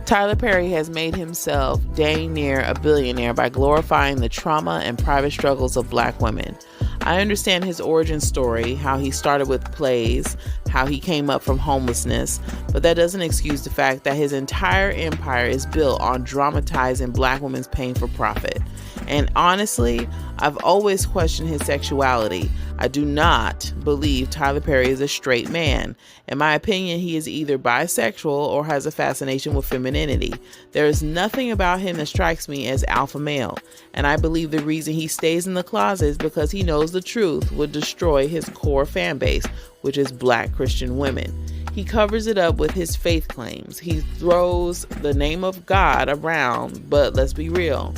Tyler Perry has made himself dang near a billionaire by glorifying the trauma and private struggles of Black women. I understand his origin story, how he started with plays, how he came up from homelessness, but that doesn't excuse the fact that his entire empire is built on dramatizing Black women's pain for profit. And honestly, I've always questioned his sexuality. I do not believe Tyler Perry is a straight man. In my opinion, he is either bisexual or has a fascination with femininity. There is nothing about him that strikes me as alpha male, and I believe the reason he stays in the closet is because he knows the truth would destroy his core fan base, which is Black Christian women. He covers it up with his faith claims. He throws the name of God around, but let's be real.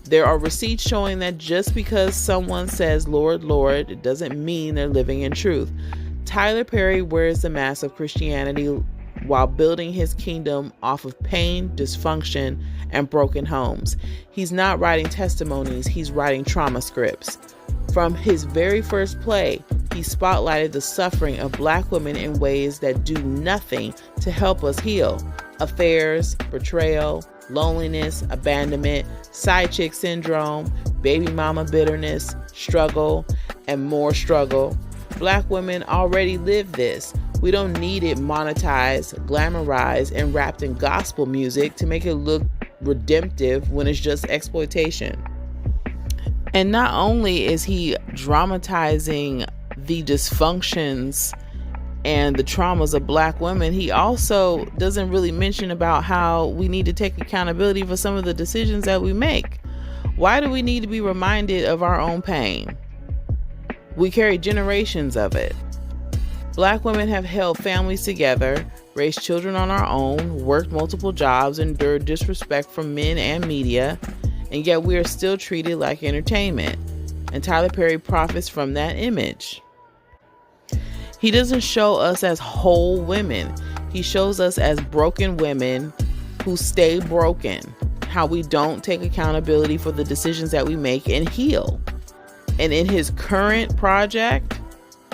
There are receipts showing that just because someone says, Lord, Lord, it doesn't mean they're living in truth. Tyler Perry wears the mask of Christianity while building his kingdom off of pain, dysfunction, and broken homes. He's not writing testimonies, he's writing trauma scripts. From his very first play, he spotlighted the suffering of Black women in ways that do nothing to help us heal. Affairs, betrayal, loneliness, abandonment, side chick syndrome, baby mama bitterness, struggle, and more struggle. Black women already live this. We don't need it monetized, glamorized, and wrapped in gospel music to make it look redemptive when it's just exploitation. And not only is he dramatizing the dysfunctions and the traumas of Black women, he also doesn't really mention about how we need to take accountability for some of the decisions that we make. Why do we need to be reminded of our own pain? We carry generations of it. Black women have held families together, raised children on our own, worked multiple jobs, endured disrespect from men and media, and yet we are still treated like entertainment. And Tyler Perry profits from that image. He doesn't show us as whole women. He shows us as broken women who stay broken, how we don't take accountability for the decisions that we make and heal. And in his current project,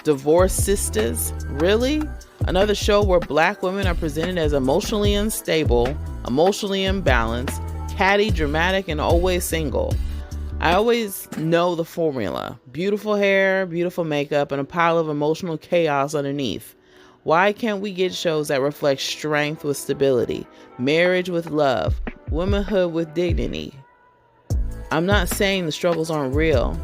Divorce Sisters, really? Another show where Black women are presented as emotionally unstable, emotionally imbalanced, catty, dramatic, and always single. I always know the formula. Beautiful hair, beautiful makeup, and a pile of emotional chaos underneath. Why can't we get shows that reflect strength with stability, marriage with love, womanhood with dignity? I'm not saying the struggles aren't real.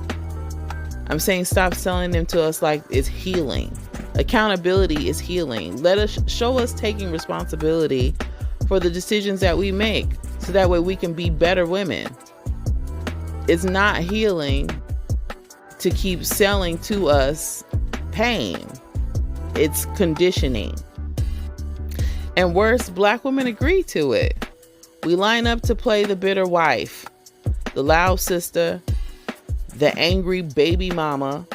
I'm saying stop selling them to us like it's healing. Accountability is healing. Let us show us taking responsibility for the decisions that we make, so that way we can be better women. It's not healing to keep selling to us pain. It's conditioning. And worse, Black women agree to it. We line up to play the bitter wife, the loud sister, the angry baby mama,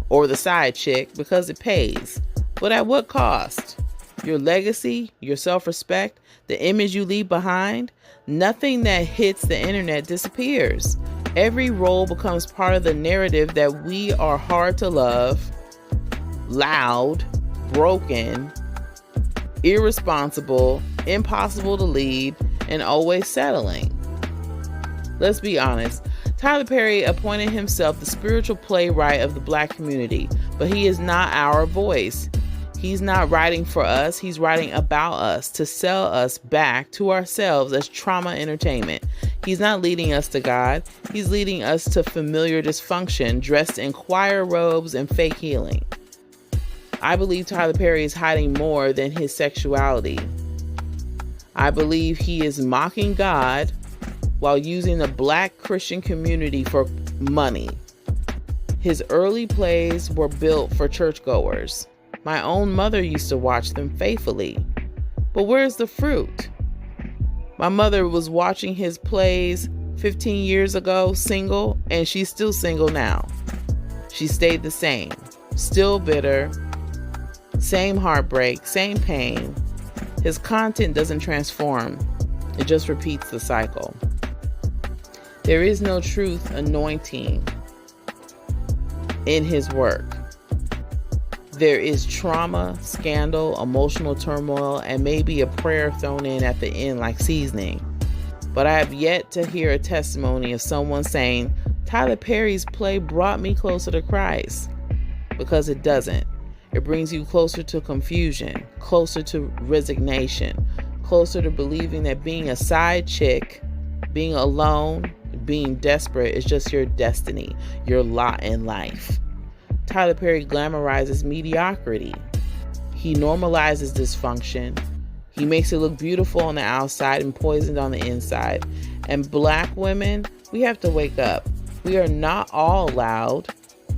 or the side chick because it pays. But at what cost? Your legacy, your self-respect, the image you leave behind? Nothing that hits the internet disappears. Every role becomes part of the narrative that we are hard to love, loud, broken, irresponsible, impossible to lead, and always settling. Let's be honest. Tyler Perry appointed himself the spiritual playwright of the Black community, but he is not our voice. He's not writing for us. He's writing about us to sell us back to ourselves as trauma entertainment. He's not leading us to God. He's leading us to familiar dysfunction dressed in choir robes and fake healing. I believe Tyler Perry is hiding more than his sexuality. I believe he is mocking God while using the Black Christian community for money. His early plays were built for churchgoers. My own mother used to watch them faithfully. But where's the fruit? My mother was watching his plays 15 years ago, single, and she's still single now. She stayed the same, still bitter, same heartbreak, same pain. His content doesn't transform. It just repeats the cycle. There is no truth anointing in his work. There is trauma, scandal, emotional turmoil, and maybe a prayer thrown in at the end like seasoning. But I have yet to hear a testimony of someone saying, Tyler Perry's play brought me closer to Christ. Because it doesn't. It brings you closer to confusion, closer to resignation, closer to believing that being a side chick, being alone, being desperate is just your destiny, your lot in life. Tyler Perry glamorizes mediocrity. He normalizes dysfunction. He makes it look beautiful on the outside and poisoned on the inside. And Black women, we have to wake up. We are not all loud.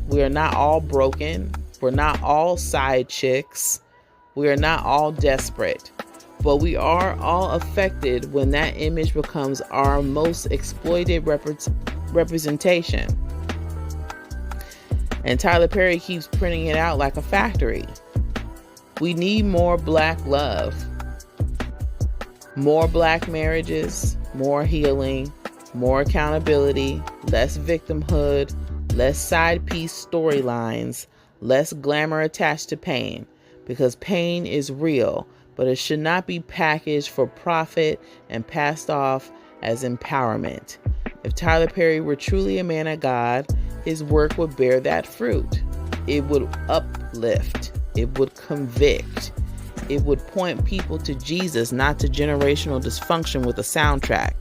We are not all broken. We're not all side chicks. We are not all desperate. But we are all affected when that image becomes our most exploited representation. And Tyler Perry keeps printing it out like a factory. We need more Black love, more Black marriages, more healing, more accountability, less victimhood, less side piece storylines, less glamour attached to pain, because pain is real, but it should not be packaged for profit and passed off as empowerment. If Tyler Perry were truly a man of God, his work would bear that fruit. It would uplift. It would convict. It would point people to Jesus, not to generational dysfunction with a soundtrack.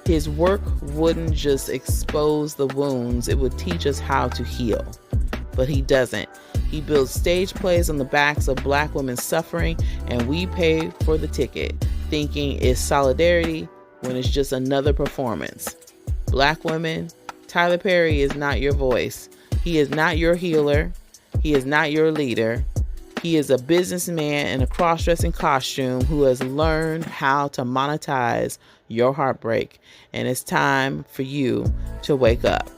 His work wouldn't just expose the wounds, it would teach us how to heal. But he doesn't. He builds stage plays on the backs of Black women suffering, and we pay for the ticket, thinking it's solidarity when it's just another performance. Black women, Tyler Perry is not your voice. He is not your healer. He is not your leader. He is a businessman in a cross-dressing costume who has learned how to monetize your heartbreak. And it's time for you to wake up.